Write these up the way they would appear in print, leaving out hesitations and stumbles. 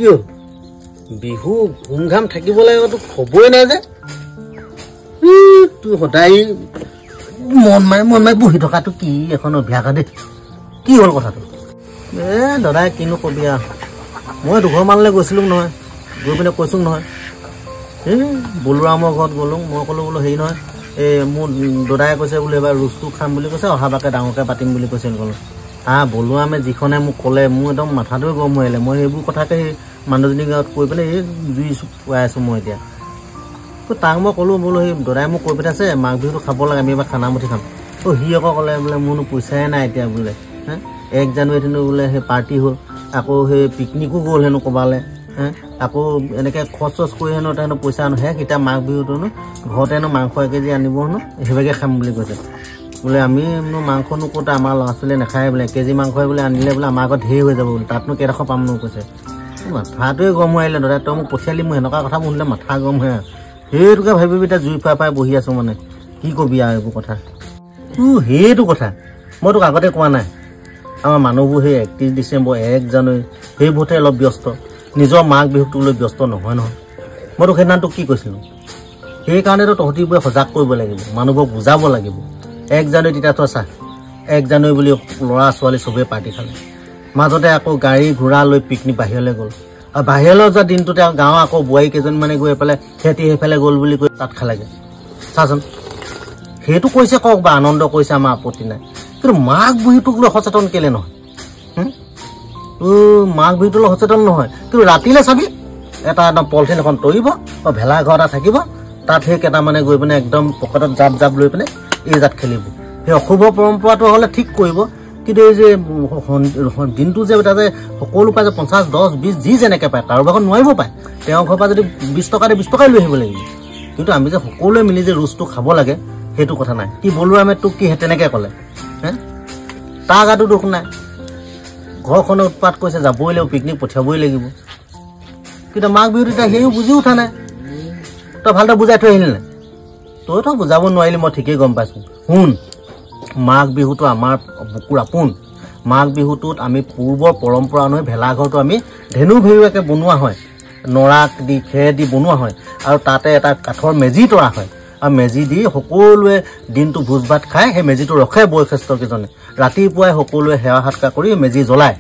কি বিহু ঘুমঘাম থাকিব লাগে তো খবই নাই যে তুই সদায় মন মাৰি বহি থকাটো কি এখন অভ্যাস দে কি হ'ল কথাটো দাদাই কিনো কবি মই দুঘৰমানলৈ গৈছিলোঁ নহয় গৈ পিনে কৈছোঁ নহয় বলোৰামৰ ঘৰত গ'লোঁ মই ক'লোঁ বোলো হেৰি নহয় মোৰ দাদাই কৈছে বোলো এইবাৰ ৰোজটো খাম বুলি কৈছে অহাবাৰকৈ ডাঙৰকৈ পাতিম বুলি কৈছে ক'লোঁ বলোৰামে যিখনে মোক ক'লে মোৰ একদম মাথাটোৱে গৰম হৈ আহিলে মই সেইবোৰ কথাকে সেই মানুহজনীৰ গাঁৱত কৈ পেলাই এই জুই পুৱাই আছোঁ মই এতিয়া তাক মই ক'লোঁ বোলো সেই দাদাই মোক কৈ পঠাইছে মাঘ বিহুটো খাব লাগে আমি এবাৰ খানা মুঠি খাম সি আকৌ ক'লে বোলে মোৰনো পইচাই নাই এতিয়া বোলে 1 জানুৱাৰীত হেনো বোলে সেই পাৰ্টি হ'ল আকৌ সেই পিকনিকো গ'ল হেনো ক'বালে আকৌ এনেকৈ খৰচ চৰচ কৰি হেনো হেনো পইচা আনো এতিয়া মাঘ বিহুটোনো ঘৰতে হেনো মাংস 1 কেজি আনিব হেনো সেইভাগে খাম বুলি কৈছে বোলে আমি মাংসনো ক'ত আমাৰ ল'ৰা ছোৱালীয়ে নাখায় বোলে 1 কেজি মাংসই বোলে আনিলে বোলে আমাৰ আগত ঢেৰ হৈ যাব বোলে তাতনো কেইডোখৰ পাম নো কৈছে মাথাটোৱে গৰম হৈ আহিলে দাদা তই মোক পঠিয়ালি মোৰ এনেকুৱা কথা শুনিলে মাথা গৰম হৈ সেইটোকে ভাবি এতিয়া জুই পাই বহি আছোঁ মানে কি কবি আৰু এইবোৰ কথা সেইটো কথা মই তোক আগতে কোৱা নাই আমাৰ মানুহবোৰ সেই 31 ডিচেম্বৰ 1 জানুৱাৰী সেইবোৰতে অলপ ব্যস্ত নিজৰ মাঘ বিহুটোক লৈ ব্যস্ত নহয় মই তোক সেইদিনা তোক কি কৈছিলোঁ সেইকাৰণেতো তহঁতিবোৰে সজাগ কৰিব লাগিব মানুহবোৰক বুজাব লাগিব 1 জানুৱাৰী তেতিয়া তই চা 1 জানুৱাৰী বুলি ল'ৰা ছোৱালী চবেই পাৰ্টি খালে মাজতে আকৌ গাড়ী ঘোঁৰা লৈ পিকনিক বাহিৰলৈ গ'ল আৰু বাহিৰলৈ যোৱা দিনটোতে গাঁৱৰ আকৌ বোৱাৰী কেইজনমানে গৈ পেলাই সিহঁতি সেইফালে গ'ল বুলি কৈ তাত খালেগৈ চাচোন সেইটো কৈছে কওক বা আনন্দ কৰিছে আমাৰ আপত্তি নাই কিন্তু মাঘ বিহুটোক লৈ সচেতন কেলে নহয় মাঘ বিহুটো লৈ সচেতন নহয় কিন্তু ৰাতিলৈ চাবি এটা একদম পলিথিন এখন তৰিব ভেলাঘৰ এটা থাকিব তাত সেই কেইটামানে গৈ পিনে একদম পকেটত জাপ লৈ পিনে এই জাত খেলিব সেই অশুভ পৰম্পৰাটো হ'লে ঠিক কৰিব কিন্তু এই যে দিনটো যে তাতে সকলো পায় যে 50, 10, 20 যি যেনেকৈ পায় কাৰোবাৰ ঘৰত নোৱাৰিব পায় তেওঁৰ ঘৰৰ পৰা যদি 20 টকা দিয়ে 20 টকাই লৈ আহিব লাগিব কিন্তু আমি যে সকলোৱে মিলি যে ৰোজটো খাব লাগে সেইটো কথা নাই কি বলোৰামে তোক কি তেনেকৈ ক'লে তাৰ গাতো দুখ নাই ঘৰখনে উৎপাত কৰিছে যাবই লাগিব পিকনিক পঠিয়াবই লাগিব কিন্তু মাঘ বিহুত এতিয়া সেইও বুজি উঠা নাই তই ভালদৰে বুজাই থৈ আহিলি নাই তইতো বুজাব নোৱাৰিলি মই ঠিকেই গম পাইছোঁ শুন মাঘ বিহুটো আমাৰ বুকুৰ আপোন মাঘ বিহুটোত আমি পূৰ্বৰ পৰম্পৰা অনুসৰি ভেলাঘৰটো আমি ধেনু ভেৰুৱাকৈ বনোৱা হয় নৰা দি খেৰ দি বনোৱা হয় আৰু তাতে এটা কাঠৰ মেজি তৰা হয় আৰু মেজি দি সকলোৱে দিনটো ভোজ ভাত খাই সেই মেজিটো ৰখে বয়সস্থকেইজনে ৰাতিপুৱাই সকলোৱে সেৱা সৎকাৰ কৰি মেজি জ্বলায়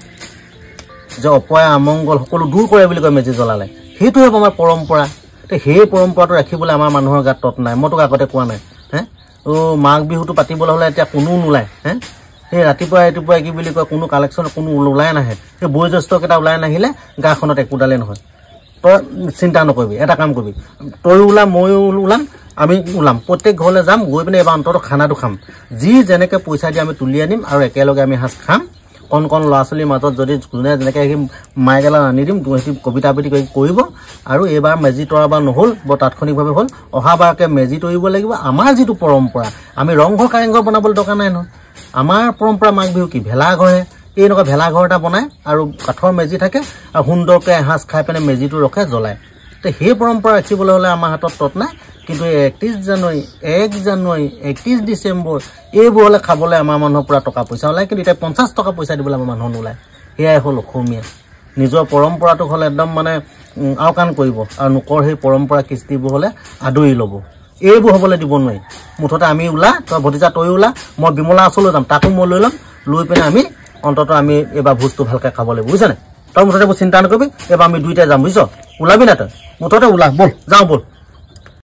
যে অপয়া অমংগল সকলো দূৰ কৰে বুলি কয় মেজি জ্বলালে সেইটোহে আমাৰ পৰম্পৰা সেই পৰম্পৰাটো ৰাখিবলৈ আমাৰ মানুহৰ গাত তৎ নাই মই তোক আগতে কোৱা নাই মাঘ বিহুটো পাতিবলৈ হ'লে এতিয়া কোনো নোলায় সেই ৰাতিপুৱাই কি বুলি কয় কোনো কালেকশ্যন কোনো ওলাই নাহে সেই বয়োজ্যেষ্ঠকেইটা ওলাই নাহিলে গাঁওখনত একোডালেই নহয় তই চিন্তা নকৰিবি এটা কাম কৰিবি তয়ো ওলাম ময়ো ওলাম আমি ওলাম প্ৰত্যেক ঘৰলৈ যাম গৈ পিনে এবাৰ অন্ততঃ খানাটো খাম যি যেনেকৈ পইচা দি আমি তুলি আনিম আৰু একেলগে আমি সাজ খাম কণ ল'ৰা ছোৱালীৰ মাজত যদি যোনে যেনেকৈ সেই মাইকেলা আনি দিম সিহঁতি কবিতা আবৃত্তি কৰিব আৰু এইবাৰ মেজি তৰাবাৰ নহ'ল বৰ তাৎক্ষণিকভাৱে হ'ল অহাবাৰকৈ মেজি তৰিব লাগিব আমাৰ যিটো পৰম্পৰা আমি ৰংঘৰ কাৰেংঘৰ বনাবলৈ দৰকাৰ নাই নহয় আমাৰ পৰম্পৰা মাঘ বিহু কি ভেলাঘৰহে এই এনেকুৱা ভেলাঘৰ এটা বনায় আৰু কাঠৰ মেজি থাকে আৰু সুন্দৰকৈ এসাঁজ খাই পিনে মেজিটো ৰখে জ্বলায় সেই পৰম্পৰা ৰাখিবলৈ হ'লে আমাৰ হাতত তৎ নাই কিন্তু 31 জানুৱাৰী 1 জানুৱাৰী 31 ডিচেম্বৰ এইবোৰ হ'লে খাবলৈ আমাৰ মানুহৰ পূৰা টকা পইচা ওলায় কিন্তু এতিয়া 50 টকা পইচা দিবলৈ আমাৰ মানুহ নোলায় সেয়াই হ'ল অসমীয়া নিজৰ পৰম্পৰাটোক হ'লে একদম মানে আওকাণ কৰিব আৰু লোকৰ সেই পৰম্পৰা কৃষ্টিবোৰ হ'লে আদৰি ল'ব এইবোৰ হ'বলৈ দিব নোৱাৰি মুঠতে আমি ওলা তই ভতিজা তই ওলা মই বিমলা ওচৰলৈ যাম তাকো মই লৈ ল'ম লৈ পিনে আমি অন্ততঃ আমি এইবাৰ ভোজটো ভালকৈ খাব লাগিব বুজিছনে তই মুঠতে চিন্তা নকৰিবি এইবাৰ আমি দুইটাই যাম বুজিছ ওলাবি না তই মুঠতে ওলা ব'ল যাওঁ ব'ল